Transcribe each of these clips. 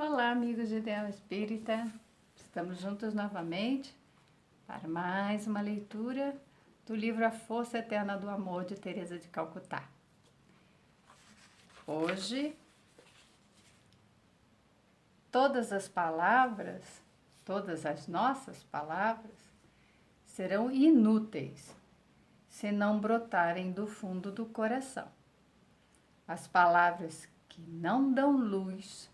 Olá, amigos de Ideal Espírita. Estamos juntos novamente para mais uma leitura do livro A Força Eterna do Amor, de Teresa de Calcutá. Hoje, todas as nossas palavras, serão inúteis se não brotarem do fundo do coração. As palavras que não dão luz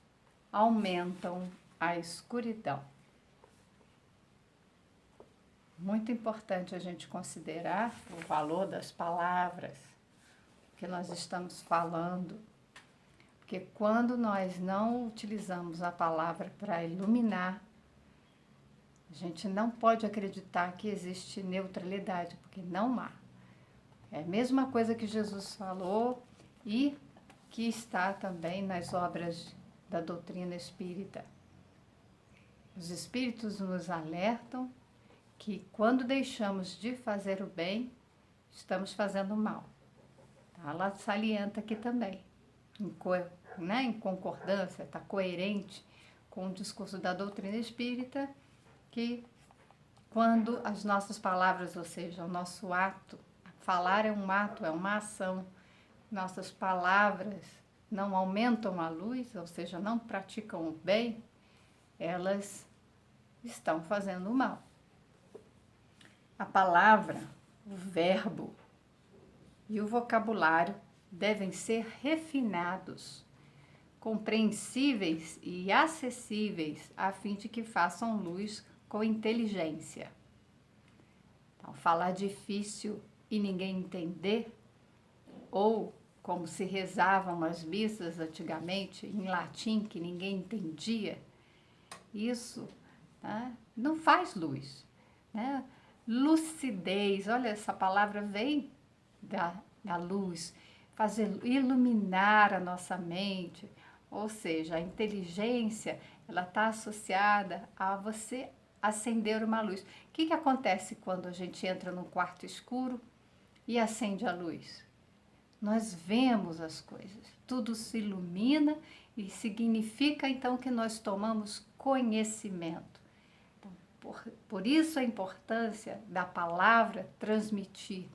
aumentam a escuridão. Muito importante a gente considerar o valor das palavras que nós estamos falando, porque quando nós não utilizamos a palavra para iluminar, a gente não pode acreditar que existe neutralidade, porque não há. É a mesma coisa que Jesus falou e que está também nas obras da doutrina espírita. Os espíritos nos alertam que quando deixamos de fazer o bem, estamos fazendo o mal. Ela salienta aqui também, em concordância, está coerente com o discurso da doutrina espírita, que quando as nossas palavras, ou seja, o nosso ato, falar é um ato, é uma ação, nossas palavras não aumentam a luz, ou seja, não praticam o bem, elas estão fazendo o mal. A palavra, o verbo e o vocabulário devem ser refinados, compreensíveis e acessíveis, a fim de que façam luz com inteligência. Então, falar difícil e ninguém entender, ou como se rezavam as missas antigamente, em latim, que ninguém entendia, isso, né, não faz luz. Né? Lucidez, olha, essa palavra vem da luz, fazer iluminar a nossa mente, ou seja, a inteligência, ela está associada a você acender uma luz. O que acontece quando a gente entra num quarto escuro e acende a luz? Nós vemos as coisas, tudo se ilumina e significa então que nós tomamos conhecimento. Então, por isso a importância da palavra transmitir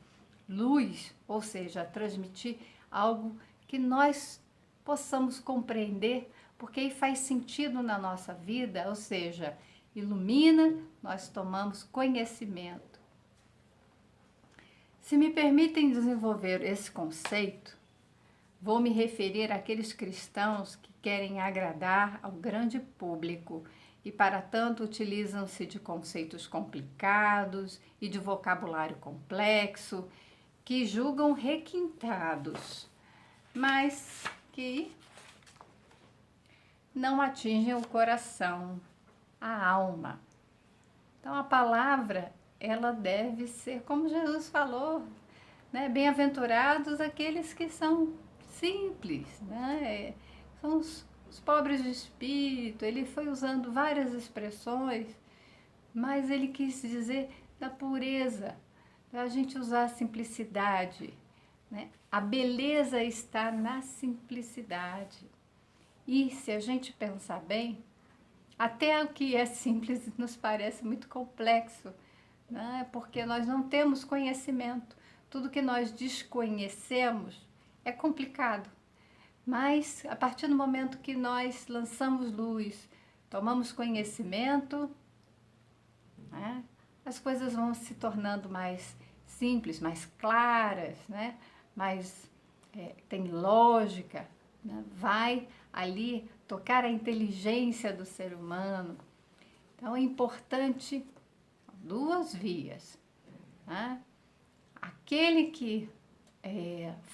luz, ou seja, transmitir algo que nós possamos compreender, porque aí faz sentido na nossa vida, ou seja, ilumina, nós tomamos conhecimento. Se me permitem desenvolver esse conceito, vou me referir àqueles cristãos que querem agradar ao grande público e, para tanto, utilizam-se de conceitos complicados e de vocabulário complexo, que julgam requintados, mas que não atingem o coração, a alma. Então, a palavra, ela deve ser, como Jesus falou, né? Bem-aventurados aqueles que são simples, né? São os pobres de espírito. Ele foi usando várias expressões, mas ele quis dizer da pureza, da gente usar a simplicidade, né? A beleza está na simplicidade. E se a gente pensar bem, até o que é simples nos parece muito complexo, né? Porque nós não temos conhecimento. Tudo que nós desconhecemos é complicado. Mas, a partir do momento que nós lançamos luz, tomamos conhecimento, né, as coisas vão se tornando mais simples, mais claras, né? Tem lógica, né? Vai ali tocar a inteligência do ser humano. Então, é importante duas vias. Né? Aquele que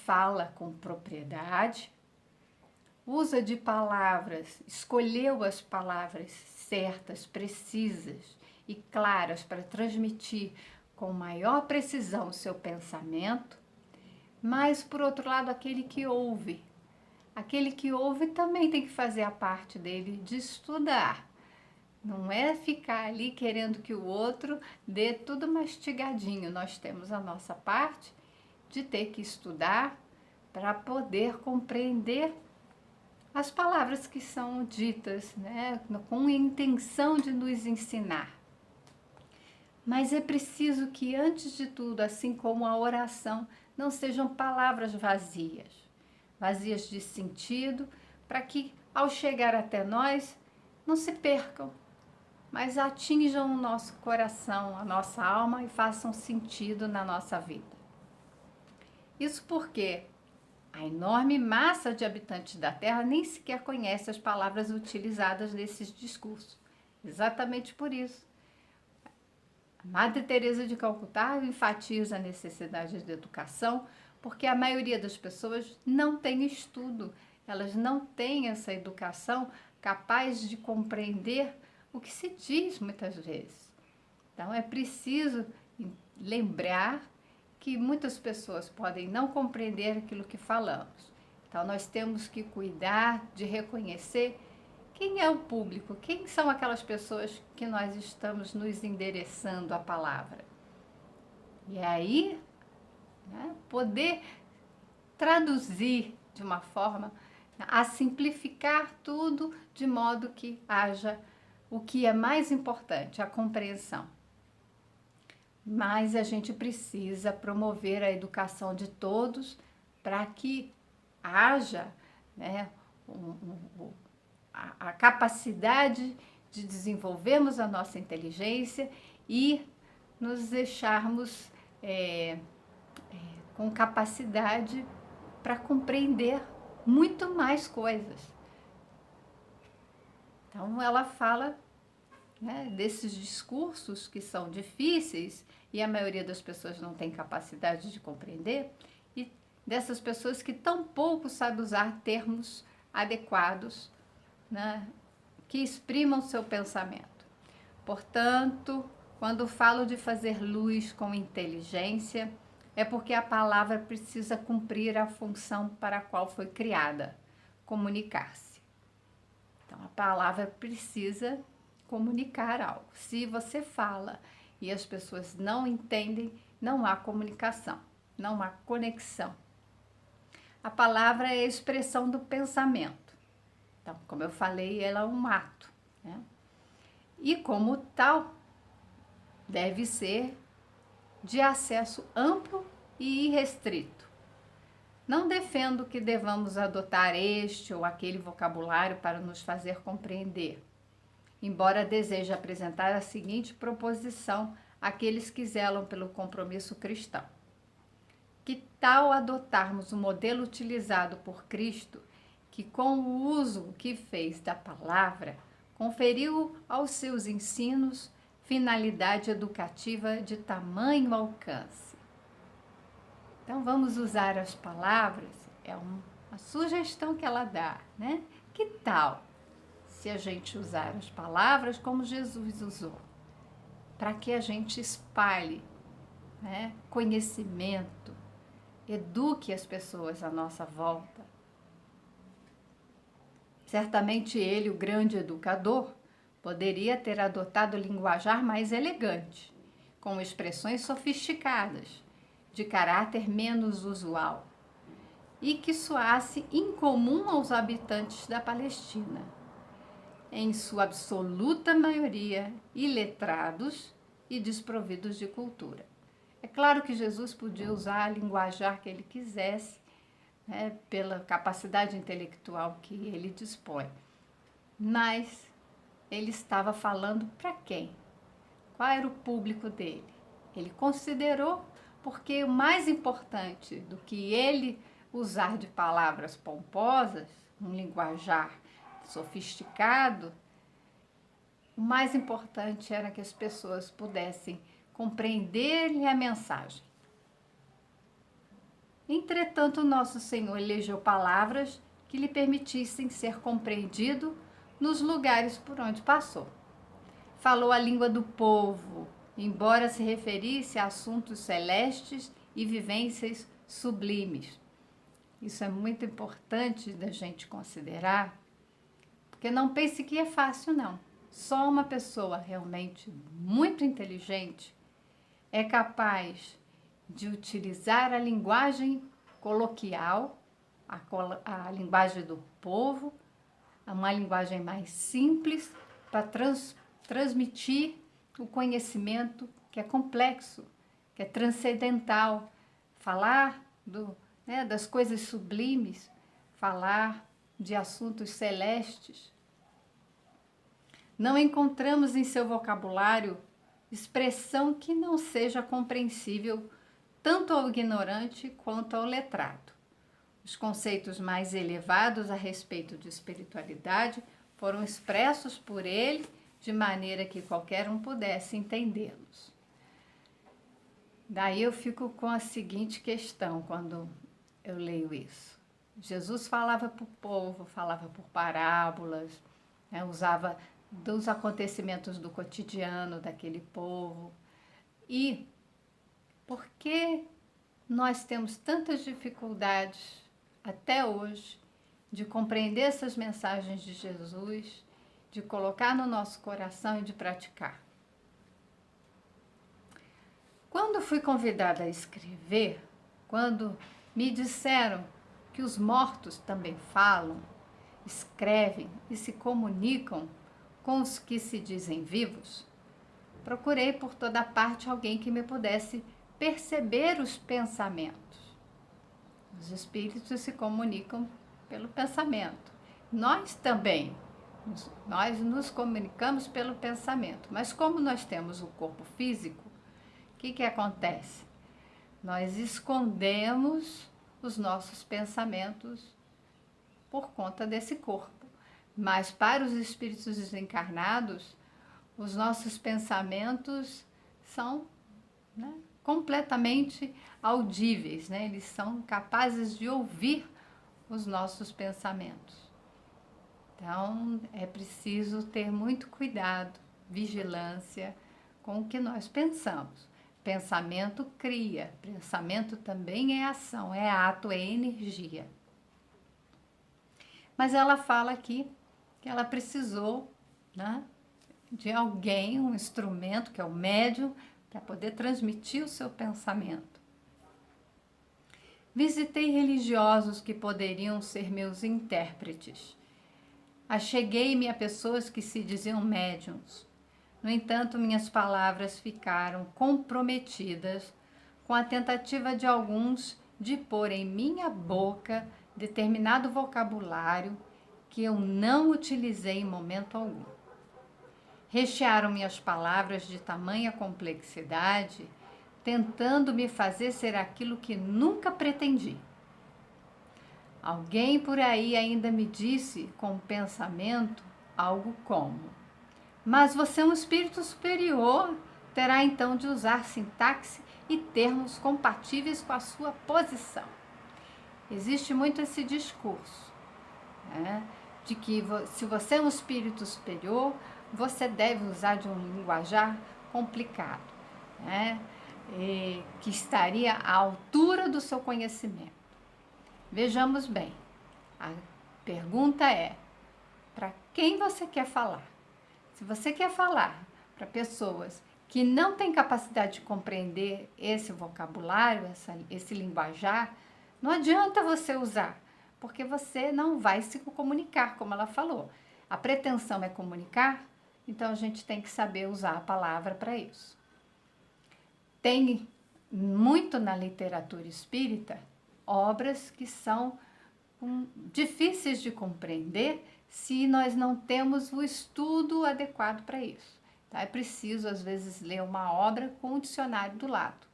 fala com propriedade, usa de palavras, escolheu as palavras certas, precisas e claras para transmitir com maior precisão o seu pensamento, mas, por outro lado, aquele que ouve. Aquele que ouve também tem que fazer a parte dele de estudar. Não é ficar ali querendo que o outro dê tudo mastigadinho. Nós temos a nossa parte de ter que estudar para poder compreender as palavras que são ditas, né, com a intenção de nos ensinar. Mas é preciso que, antes de tudo, assim como a oração, não sejam palavras vazias, vazias de sentido, para que, ao chegar até nós, não se percam, mas atinjam o nosso coração, a nossa alma e façam sentido na nossa vida. Isso porque a enorme massa de habitantes da Terra nem sequer conhece as palavras utilizadas nesses discursos. Exatamente por isso. A Madre Teresa de Calcutá enfatiza a necessidade de educação, porque a maioria das pessoas não tem estudo, elas não têm essa educação capaz de compreender o que se diz muitas vezes. Então é preciso lembrar que muitas pessoas podem não compreender aquilo que falamos. Então nós temos que cuidar de reconhecer quem é o público, quem são aquelas pessoas que nós estamos nos endereçando a palavra. E aí, né, poder traduzir de uma forma a simplificar tudo de modo que haja o que é mais importante, a compreensão. Mas a gente precisa promover a educação de todos para que haja, né, a capacidade de desenvolvermos a nossa inteligência e nos deixarmos com capacidade para compreender muito mais coisas. Então ela fala, né, desses discursos que são difíceis e a maioria das pessoas não tem capacidade de compreender, e dessas pessoas que tão pouco sabem usar termos adequados, né, que exprimam seu pensamento. Portanto, quando falo de fazer luz com inteligência, é porque a palavra precisa cumprir a função para a qual foi criada, comunicar-se. Então, a palavra precisa comunicar algo. Se você fala e as pessoas não entendem, não há comunicação, não há conexão. A palavra é a expressão do pensamento. Então, como eu falei, ela é um ato, né? E como tal, deve ser de acesso amplo e irrestrito. Não defendo que devamos adotar este ou aquele vocabulário para nos fazer compreender, embora deseje apresentar a seguinte proposição àqueles que zelam pelo compromisso cristão. Que tal adotarmos o modelo utilizado por Cristo, que com o uso que fez da palavra, conferiu aos seus ensinos finalidade educativa de tamanho alcance? Então vamos usar as palavras, é uma sugestão que ela dá, né? Que tal se a gente usar as palavras como Jesus usou, para que a gente espalhe, né, conhecimento, eduque as pessoas à nossa volta. Certamente ele, o grande educador, poderia ter adotado linguajar mais elegante, com expressões sofisticadas, de caráter menos usual, e que soasse incomum aos habitantes da Palestina, em sua absoluta maioria iletrados e desprovidos de cultura. É claro que Jesus podia usar a linguajar que ele quisesse, né, pela capacidade intelectual que ele dispõe, mas ele estava falando para quem? Qual era o público dele? Ele considerou, porque o mais importante do que ele usar de palavras pomposas, um linguajar sofisticado, o mais importante era que as pessoas pudessem compreender-lhe a mensagem. Entretanto, nosso Senhor elegeu palavras que lhe permitissem ser compreendido nos lugares por onde passou. Falou a língua do povo, embora se referisse a assuntos celestes e vivências sublimes. Isso é muito importante da gente considerar, porque não pense que é fácil, não. Só uma pessoa realmente muito inteligente é capaz de utilizar a linguagem coloquial, a linguagem do povo, uma linguagem mais simples para transmitir o conhecimento que é complexo, que é transcendental. Falar das coisas sublimes, falar de assuntos celestes. Não encontramos em seu vocabulário expressão que não seja compreensível tanto ao ignorante quanto ao letrado. Os conceitos mais elevados a respeito de espiritualidade foram expressos por ele de maneira que qualquer um pudesse entendê-los. Daí eu fico com a seguinte questão quando eu leio isso. Jesus falava para o povo, falava por parábolas, usava dos acontecimentos do cotidiano daquele povo. E por que nós temos tantas dificuldades até hoje de compreender essas mensagens de Jesus, de colocar no nosso coração e de praticar? Quando fui convidada a escrever, quando me disseram que os mortos também falam, escrevem e se comunicam com os que se dizem vivos, procurei por toda parte alguém que me pudesse perceber os pensamentos. Os espíritos se comunicam pelo pensamento. Nós também, nós nos comunicamos pelo pensamento. Mas como nós temos o corpo físico, o que acontece? Nós escondemos os nossos pensamentos por conta desse corpo. Mas para os espíritos desencarnados, os nossos pensamentos são completamente audíveis, eles são capazes de ouvir os nossos pensamentos. Então, é preciso ter muito cuidado, vigilância com o que nós pensamos. Pensamento cria, pensamento também é ação, é ato, é energia. Mas ela fala aqui que ela precisou de alguém, um instrumento, que é o médium, para poder transmitir o seu pensamento. Visitei religiosos que poderiam ser meus intérpretes. Acheguei-me a pessoas que se diziam médiuns. No entanto, minhas palavras ficaram comprometidas com a tentativa de alguns de pôr em minha boca determinado vocabulário que eu não utilizei em momento algum. Rechearam minhas palavras de tamanha complexidade, tentando me fazer ser aquilo que nunca pretendi. Alguém por aí ainda me disse com o pensamento algo como: mas você é um espírito superior, terá então de usar sintaxe e termos compatíveis com a sua posição. Existe muito esse discurso, de que se você é um espírito superior, você deve usar de um linguajar complicado, que estaria à altura do seu conhecimento. Vejamos bem, a pergunta é: para quem você quer falar? Se você quer falar para pessoas que não têm capacidade de compreender esse vocabulário, esse linguajar, não adianta você usar, porque você não vai se comunicar, como ela falou. A pretensão é comunicar, então a gente tem que saber usar a palavra para isso. Tem muito na literatura espírita obras que são difíceis de compreender se nós não temos o estudo adequado para isso. Então, é preciso, às vezes, ler uma obra com um dicionário do lado.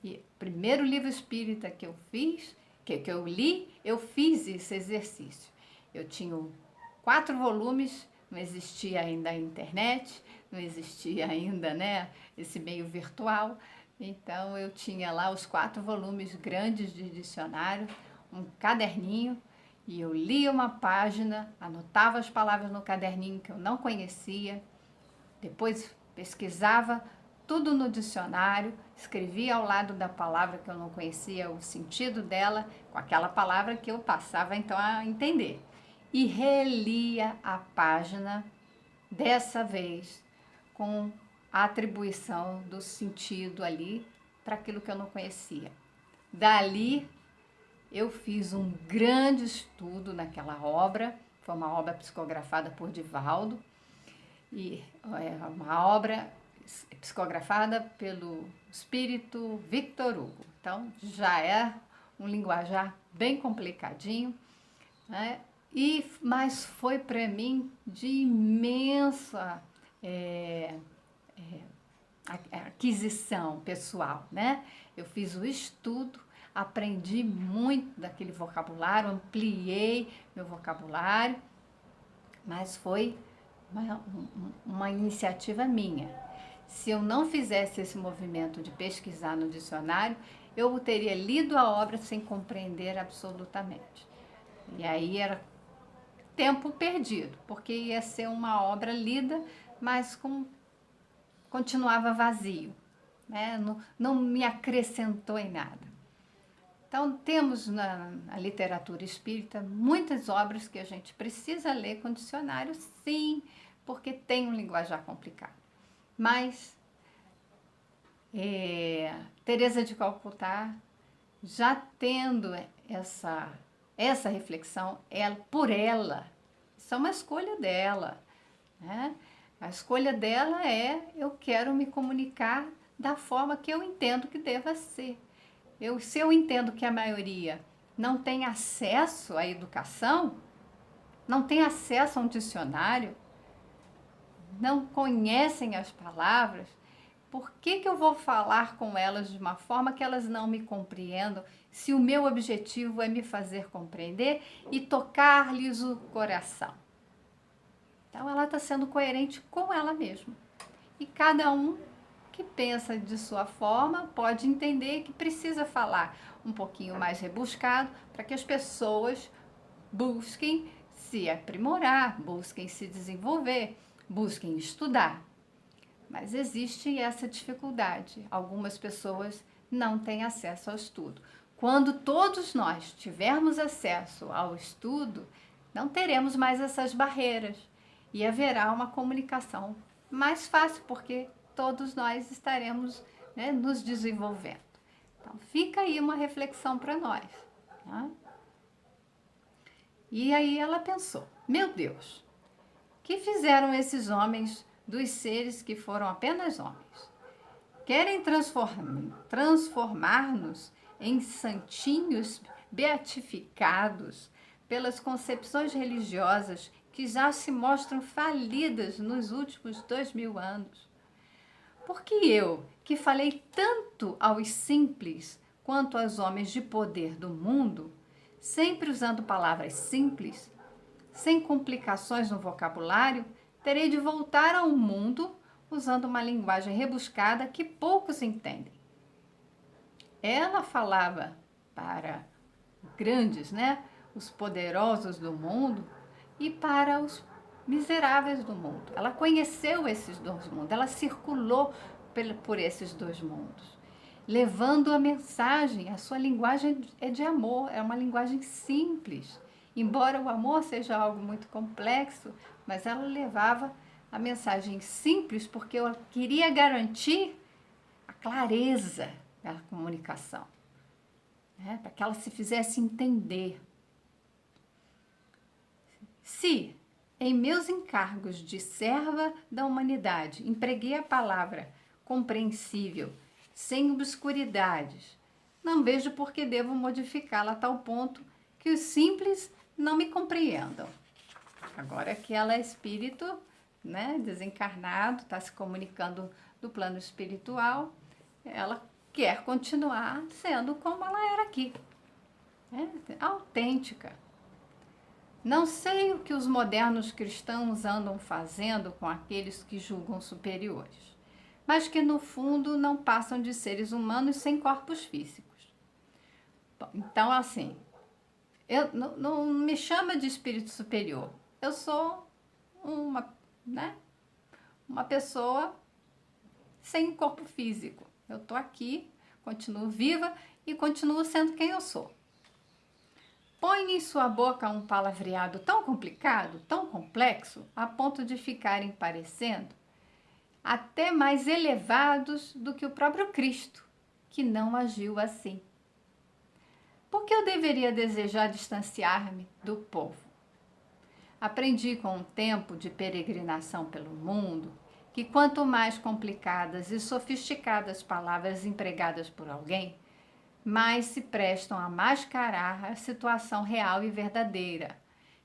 E o primeiro livro espírita que eu fiz, que eu li, eu fiz esse exercício. Eu tinha 4 volumes, não existia ainda a internet, não existia ainda esse meio virtual. Então, eu tinha lá os 4 volumes grandes de dicionário, um caderninho, e eu lia uma página, anotava as palavras no caderninho que eu não conhecia, depois pesquisava tudo no dicionário, escrevia ao lado da palavra que eu não conhecia o sentido dela, com aquela palavra que eu passava então a entender. E relia a página, dessa vez, com a atribuição do sentido ali para aquilo que eu não conhecia. Dali, eu fiz um grande estudo naquela obra, foi uma obra psicografada por Divaldo, e é uma obra psicografada pelo espírito Victor Hugo. Então, já é um linguajar bem complicadinho, né? Mas foi para mim de imensa aquisição pessoal, né? Eu fiz o estudo, aprendi muito daquele vocabulário, ampliei meu vocabulário, mas foi uma iniciativa minha. Se eu não fizesse esse movimento de pesquisar no dicionário, eu teria lido a obra sem compreender absolutamente. E aí era tempo perdido, porque ia ser uma obra lida, mas continuava vazio, né? Não me acrescentou em nada. Então, temos na literatura espírita muitas obras que a gente precisa ler com dicionário, sim, porque tem um linguajar complicado. Mas Teresa de Calcutá, já tendo essa reflexão, por ela, isso é uma escolha dela, né? A escolha dela é: eu quero me comunicar da forma que eu entendo que deva ser. Se eu entendo que a maioria não tem acesso à educação, não tem acesso a um dicionário, não conhecem as palavras, por que eu vou falar com elas de uma forma que elas não me compreendam, se o meu objetivo é me fazer compreender e tocar-lhes o coração? Então, ela está sendo coerente com ela mesma. E cada um que pensa de sua forma pode entender que precisa falar um pouquinho mais rebuscado para que as pessoas busquem se aprimorar, busquem se desenvolver, busquem estudar. Mas existe essa dificuldade. Algumas pessoas não têm acesso ao estudo. Quando todos nós tivermos acesso ao estudo, não teremos mais essas barreiras e haverá uma comunicação mais fácil, porque todos nós estaremos, né, nos desenvolvendo. Então, fica aí uma reflexão para nós. Tá? E aí ela pensou: meu Deus, que fizeram esses homens dos seres que foram apenas homens? Querem transformar-nos em santinhos beatificados pelas concepções religiosas que já se mostram falidas nos últimos 2000 anos. Porque eu, que falei tanto aos simples quanto aos homens de poder do mundo, sempre usando palavras simples, sem complicações no vocabulário, terei de voltar ao mundo usando uma linguagem rebuscada que poucos entendem. Ela falava para grandes, né, os poderosos do mundo e para os miseráveis do mundo. Ela conheceu esses dois mundos, ela circulou por esses dois mundos, levando a mensagem. A sua linguagem é de amor, é uma linguagem simples. Embora o amor seja algo muito complexo, mas ela levava a mensagem simples porque ela queria garantir a clareza da comunicação, né? Para que ela se fizesse entender. Se em meus encargos de serva da humanidade empreguei a palavra compreensível, sem obscuridades, não vejo por que devo modificá-la a tal ponto que os simples não me compreendam. Agora que ela é espírito, né, desencarnado, está se comunicando do plano espiritual, ela quer continuar sendo como ela era aqui, né, autêntica. Não sei o que os modernos cristãos andam fazendo com aqueles que julgam superiores, mas que no fundo não passam de seres humanos sem corpos físicos. Bom, então, assim, não me chama de espírito superior. Eu sou uma pessoa sem corpo físico. Eu estou aqui, continuo viva e continuo sendo quem eu sou. Põe em sua boca um palavreado tão complicado, tão complexo, a ponto de ficarem parecendo até mais elevados do que o próprio Cristo, que não agiu assim. Por que eu deveria desejar distanciar-me do povo? Aprendi com o tempo de peregrinação pelo mundo que quanto mais complicadas e sofisticadas palavras empregadas por alguém, mais se prestam a mascarar a situação real e verdadeira,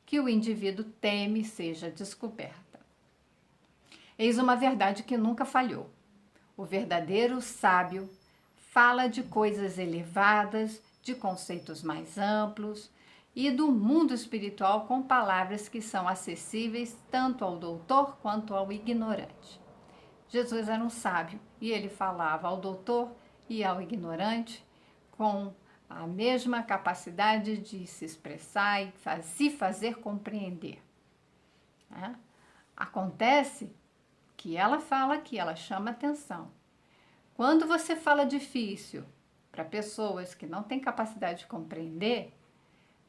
que o indivíduo teme seja descoberta. Eis uma verdade que nunca falhou. O verdadeiro sábio fala de coisas elevadas, de conceitos mais amplos e do mundo espiritual com palavras que são acessíveis tanto ao doutor quanto ao ignorante. Jesus era um sábio e ele falava ao doutor e ao ignorante com a mesma capacidade de se expressar e se fazer compreender. Acontece que ela fala que ela chama atenção. Quando você fala difícil para pessoas que não têm capacidade de compreender,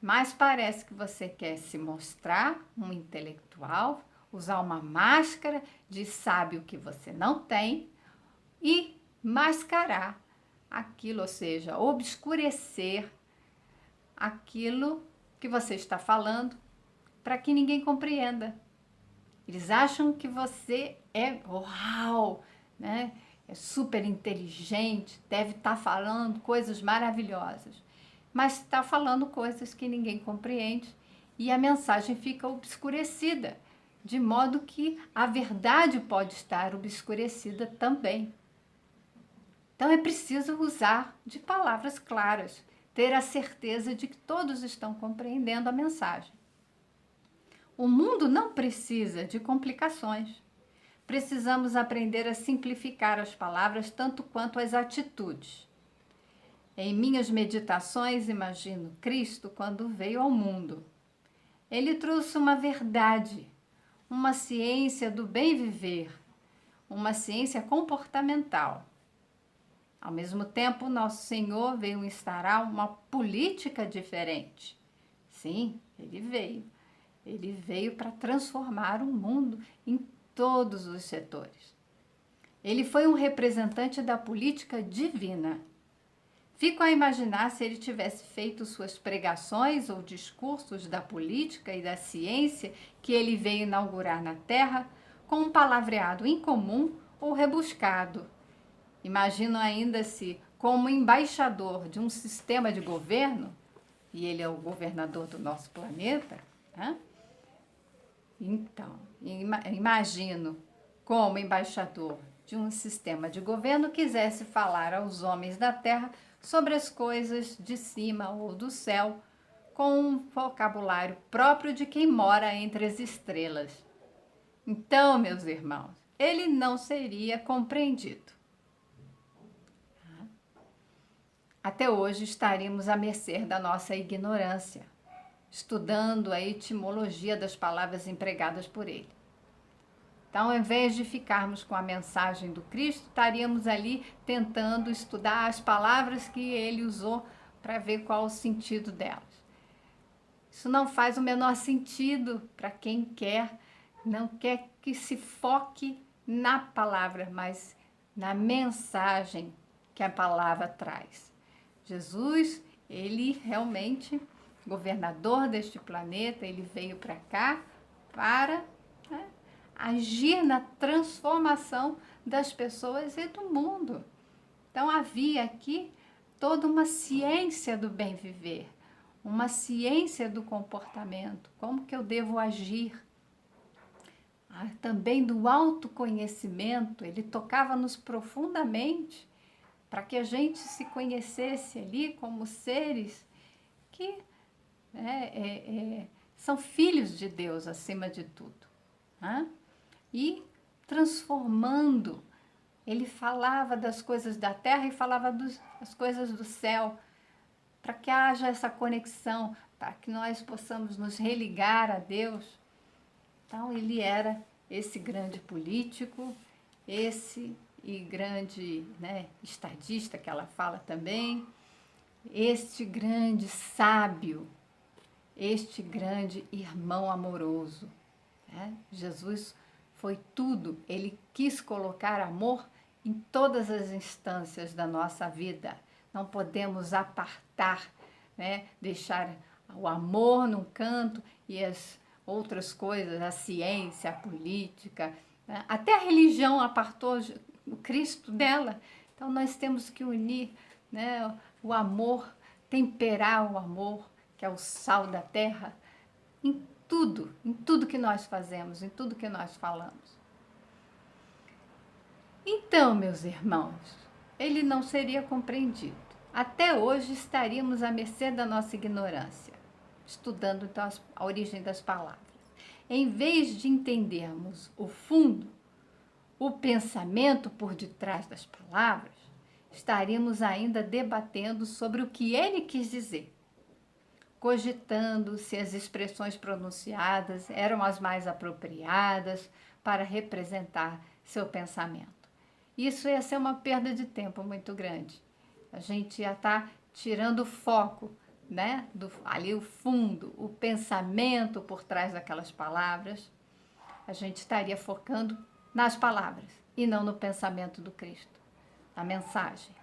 mas parece que você quer se mostrar um intelectual, usar uma máscara de sábio que você não tem e mascarar aquilo, ou seja, obscurecer aquilo que você está falando para que ninguém compreenda. Eles acham que você é uau, né? É super inteligente, deve estar falando coisas maravilhosas, mas está falando coisas que ninguém compreende e a mensagem fica obscurecida, de modo que a verdade pode estar obscurecida também. Então é preciso usar de palavras claras, ter a certeza de que todos estão compreendendo a mensagem. O mundo não precisa de complicações. Precisamos aprender a simplificar as palavras tanto quanto as atitudes. Em minhas meditações, imagino Cristo quando veio ao mundo. Ele trouxe uma verdade, uma ciência do bem viver, uma ciência comportamental. Ao mesmo tempo, nosso Senhor veio instaurar uma política diferente. Sim, ele veio. Ele veio para transformar o mundo em todos os setores. Ele foi um representante da política divina. Fico a imaginar se ele tivesse feito suas pregações ou discursos da política e da ciência que ele veio inaugurar na Terra com um palavreado incomum ou rebuscado. Imagino ainda se, como embaixador de um sistema de governo, e ele é o governador do nosso planeta, né? Então, imagino como embaixador de um sistema de governo quisesse falar aos homens da terra sobre as coisas de cima ou do céu, com um vocabulário próprio de quem mora entre as estrelas. Então, meus irmãos, ele não seria compreendido. Até hoje estaríamos à mercê da nossa ignorância, estudando a etimologia das palavras empregadas por ele. Então, ao invés de ficarmos com a mensagem do Cristo, estaríamos ali tentando estudar as palavras que ele usou para ver qual o sentido delas. Isso não faz o menor sentido para quem não quer que se foque na palavra, mas na mensagem que a palavra traz. Jesus, ele realmente, governador deste planeta, ele veio para cá para agir na transformação das pessoas e do mundo. Então havia aqui toda uma ciência do bem viver, uma ciência do comportamento, como que eu devo agir. Também do autoconhecimento, ele tocava-nos profundamente para que a gente se conhecesse ali como seres que são filhos de Deus acima de tudo. E transformando, ele falava das coisas da terra e falava das coisas do céu, para que haja essa conexão, para que nós possamos nos religar a Deus. Então, ele era esse grande político, esse e grande estadista, que ela fala também, este grande sábio, este grande irmão amoroso. Jesus foi tudo, ele quis colocar amor em todas as instâncias da nossa vida. Não podemos apartar, deixar o amor num canto e outras coisas, a ciência, a política, né? Até a religião apartou o Cristo dela. Então nós temos que unir, né, o amor, temperar o amor, que é o sal da terra, em tudo que nós fazemos, em tudo que nós falamos. Então, meus irmãos, ele não seria compreendido. Até hoje estaríamos à mercê da nossa ignorância, estudando então a origem das palavras. Em vez de entendermos o fundo, o pensamento por detrás das palavras, estaríamos ainda debatendo sobre o que ele quis dizer, cogitando se as expressões pronunciadas eram as mais apropriadas para representar seu pensamento. Isso ia ser uma perda de tempo muito grande. A gente ia estar tirando o foco, né? Ali o fundo, o pensamento por trás daquelas palavras. A gente estaria focando nas palavras e não no pensamento do Cristo, na mensagem.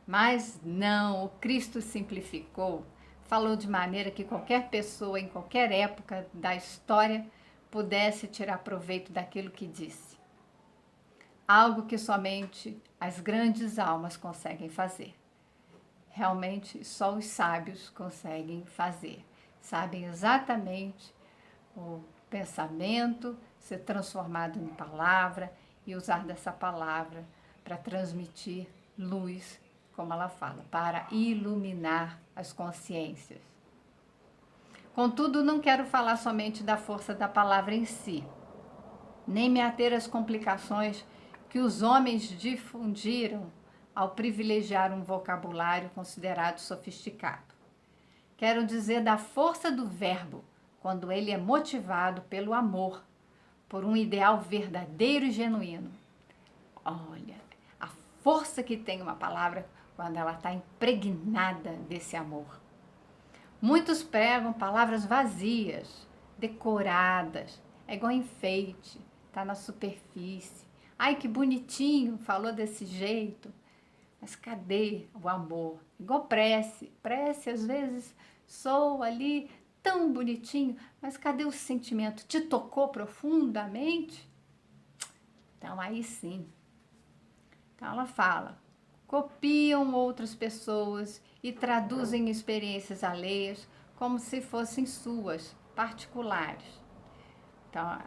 Mas não, o Cristo simplificou, falou de maneira que qualquer pessoa, em qualquer época da história, pudesse tirar proveito daquilo que disse. Algo que somente as grandes almas conseguem fazer. Realmente, só os sábios conseguem fazer. Sabem exatamente o pensamento ser transformado em palavra e usar dessa palavra para transmitir luz, como ela fala, para iluminar as consciências. Contudo, não quero falar somente da força da palavra em si, nem me ater às complicações que os homens difundiram ao privilegiar um vocabulário considerado sofisticado. Quero dizer da força do verbo, quando ele é motivado pelo amor, por um ideal verdadeiro e genuíno. Olha, a força que tem uma palavra quando ela está impregnada desse amor. Muitos pregam palavras vazias, decoradas, é igual enfeite, está na superfície. Ai, que bonitinho, falou desse jeito. Mas cadê o amor? Igual prece. Prece, às vezes, soa ali tão bonitinho, mas cadê o sentimento? Te tocou profundamente? Então, aí sim. Então, ela fala, copiam outras pessoas e traduzem experiências alheias como se fossem suas, particulares. Então,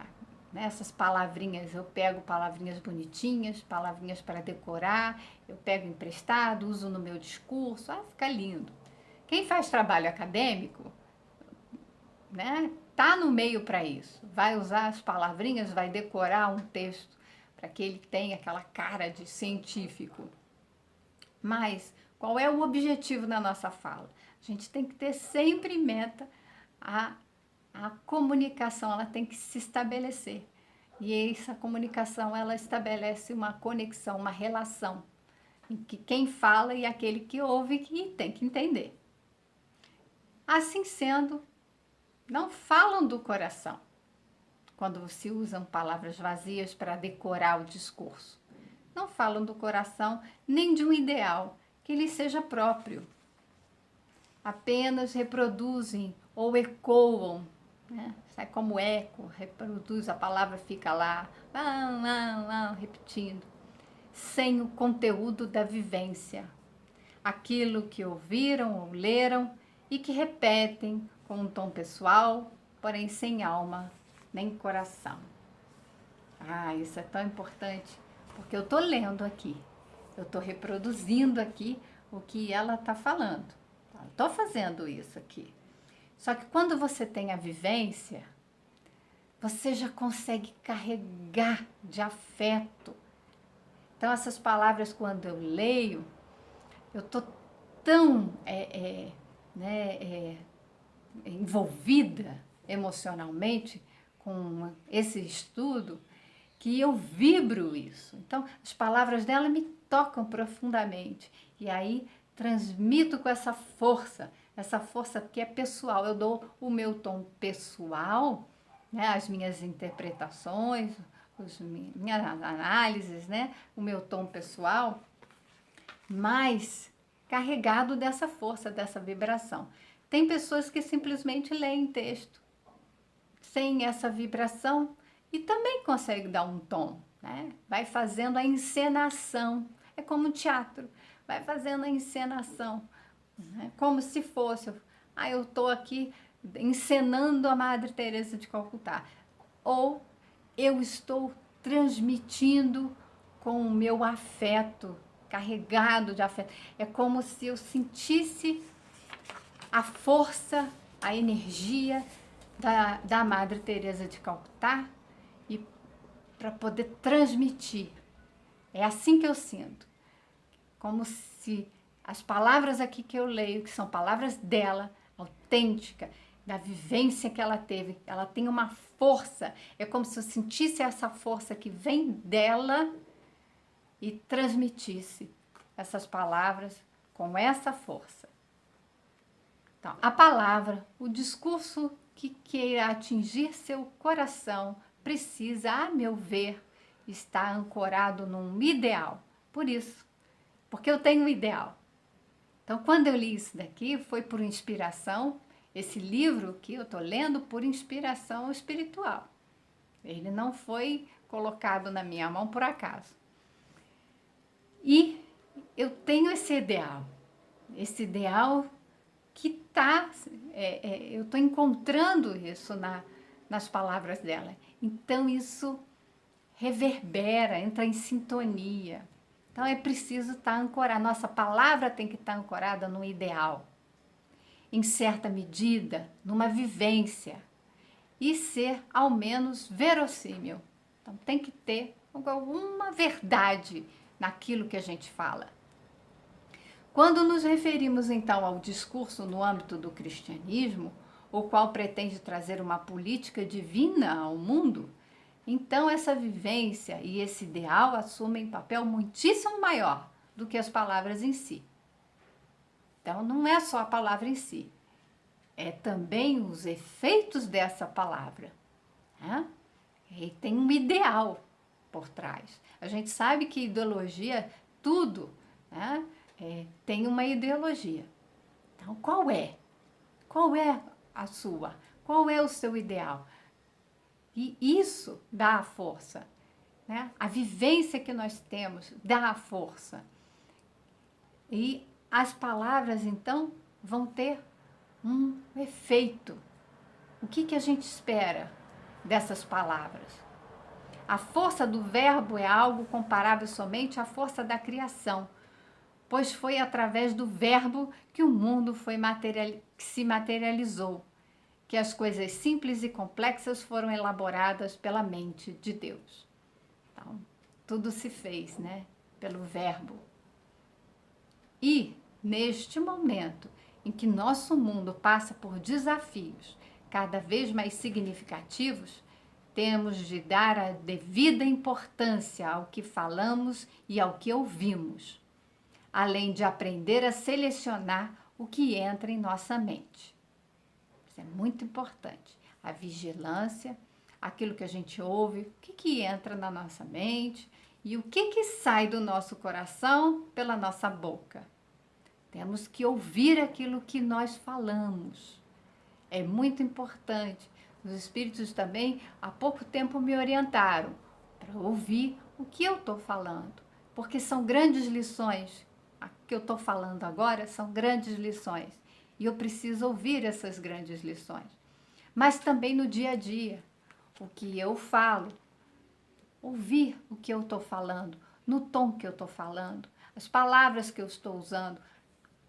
nessas palavrinhas, eu pego palavrinhas bonitinhas, palavrinhas para decorar, eu pego emprestado, uso no meu discurso, fica lindo. Quem faz trabalho acadêmico, né, tá no meio para isso, vai usar as palavrinhas, vai decorar um texto para que ele tenha aquela cara de científico. Mas qual é o objetivo da nossa fala? A gente tem que ter sempre em meta a comunicação, ela tem que se estabelecer. E essa comunicação, ela estabelece uma conexão, uma relação, em que quem fala e aquele que ouve que tem que entender. Assim sendo, não falam do coração, quando se usam palavras vazias para decorar o discurso. Não falam do coração nem de um ideal que lhe seja próprio. Apenas reproduzem ou ecoam, né? Sai como eco, reproduz, a palavra fica lá, repetindo, sem o conteúdo da vivência. Aquilo que ouviram ou leram e que repetem com um tom pessoal, porém sem alma nem coração. Isso é tão importante, porque eu estou lendo aqui, eu estou reproduzindo aqui o que ela está falando. Estou fazendo isso aqui. Só que quando você tem a vivência, você já consegue carregar de afeto. Então, essas palavras, quando eu leio, eu estou tão envolvida emocionalmente com esse estudo que eu vibro isso. Então, as palavras dela me tocam profundamente. E aí, transmito com essa força que é pessoal. Eu dou o meu tom pessoal, né, as minhas interpretações, minhas análises, né, o meu tom pessoal, mas carregado dessa força, dessa vibração. Tem pessoas que simplesmente leem texto, sem essa vibração e também consegue dar um tom, né? Vai fazendo a encenação, é como um teatro, vai fazendo a encenação, né? Como se fosse, eu estou aqui encenando a Madre Teresa de Calcutá, ou eu estou transmitindo com o meu afeto, carregado de afeto. É como se eu sentisse a força, a energia da Madre Teresa de Calcutá e para poder transmitir. É assim que eu sinto. Como se as palavras aqui que eu leio, que são palavras dela, autêntica, da vivência que ela teve, ela tem uma força. É como se eu sentisse essa força que vem dela e transmitisse essas palavras com essa força. Então, a palavra, o discurso que queira atingir seu coração, precisa, a meu ver, estar ancorado num ideal. Por isso, porque eu tenho um ideal. Então, quando eu li isso daqui, foi por inspiração. Esse livro que eu estou lendo por inspiração espiritual. Ele não foi colocado na minha mão por acaso. E eu tenho esse ideal que eu estou encontrando isso nas palavras dela. Então, isso reverbera, entra em sintonia. Então, é preciso estar ancorado. Nossa palavra tem que estar ancorada no ideal, em certa medida, numa vivência, e ser, ao menos, verossímil. Então, tem que ter alguma verdade naquilo que a gente fala. Quando nos referimos, então, ao discurso no âmbito do cristianismo, o qual pretende trazer uma política divina ao mundo, então essa vivência e esse ideal assumem papel muitíssimo maior do que as palavras em si. Então, não é só a palavra em si, é também os efeitos dessa palavra, né? E tem um ideal por trás. A gente sabe que ideologia, tudo, né? Tem uma ideologia. Então, qual é? Qual é a sua? Qual é o seu ideal? E isso dá a força, né? A vivência que nós temos dá a força. E as palavras, então, vão ter um efeito. O que a gente espera dessas palavras? A força do verbo é algo comparável somente à força da criação, pois foi através do verbo que o mundo se materializou, que as coisas simples e complexas foram elaboradas pela mente de Deus. Então, tudo se fez, né, pelo verbo. E, neste momento em que nosso mundo passa por desafios cada vez mais significativos, temos de dar a devida importância ao que falamos e ao que ouvimos, além de aprender a selecionar o que entra em nossa mente. Isso é muito importante. A vigilância, aquilo que a gente ouve, o que entra na nossa mente e o que sai do nosso coração pela nossa boca. Temos que ouvir aquilo que nós falamos. É muito importante. Os espíritos também, há pouco tempo, me orientaram para ouvir o que eu estou falando, porque são grandes lições. A que eu estou falando agora são grandes lições e eu preciso ouvir essas grandes lições. Mas também no dia a dia, o que eu falo, ouvir o que eu estou falando, no tom que eu estou falando, as palavras que eu estou usando,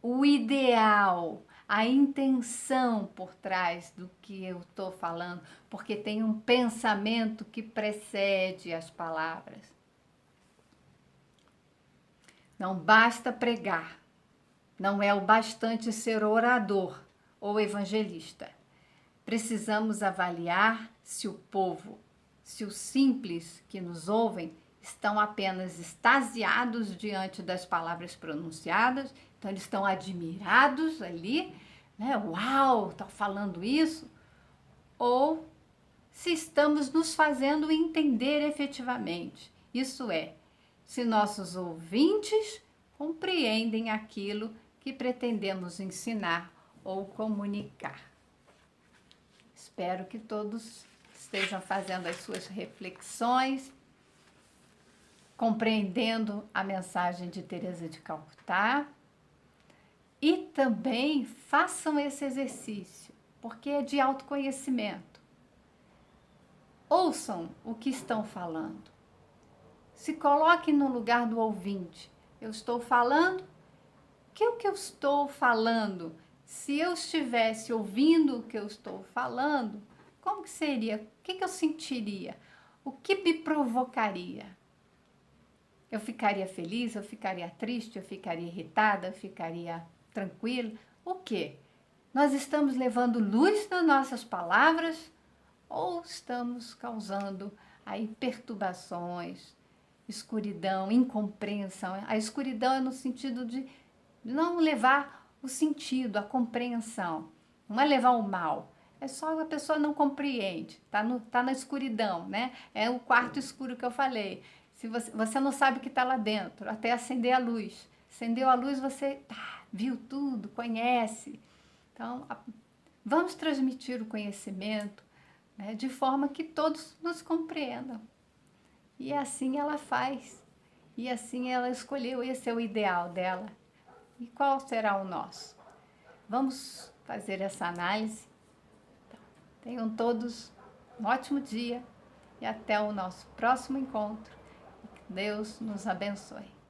o ideal, a intenção por trás do que eu estou falando, porque tem um pensamento que precede as palavras. Não basta pregar, não é o bastante ser orador ou evangelista. Precisamos avaliar se o povo, se os simples que nos ouvem estão apenas extasiados diante das palavras pronunciadas, então eles estão admirados ali, né? Uau, está falando isso, ou se estamos nos fazendo entender efetivamente, isso é, se nossos ouvintes compreendem aquilo que pretendemos ensinar ou comunicar. Espero que todos estejam fazendo as suas reflexões, compreendendo a mensagem de Teresa de Calcutá e também façam esse exercício, porque é de autoconhecimento. Ouçam o que estão falando. Se coloquem no lugar do ouvinte. Eu estou falando, o que eu estou falando? Se eu estivesse ouvindo o que eu estou falando, como que seria? O que eu sentiria? O que me provocaria? Eu ficaria feliz? Eu ficaria triste? Eu ficaria irritada? Eu ficaria tranquila? O quê? Nós estamos levando luz nas nossas palavras ou estamos causando aí perturbações, escuridão, incompreensão? A escuridão é no sentido de não levar o sentido, a compreensão. Não é levar o mal. É só a pessoa não compreende. Tá na escuridão, né? É o quarto escuro que eu falei. Se você não sabe o que está lá dentro, até acender a luz. Acendeu a luz, você viu tudo, conhece. Então, vamos transmitir o conhecimento, né, de forma que todos nos compreendam. E assim ela faz. E assim ela escolheu, esse é o ideal dela. E qual será o nosso? Vamos fazer essa análise. Então, tenham todos um ótimo dia e até o nosso próximo encontro. Que Deus nos abençoe.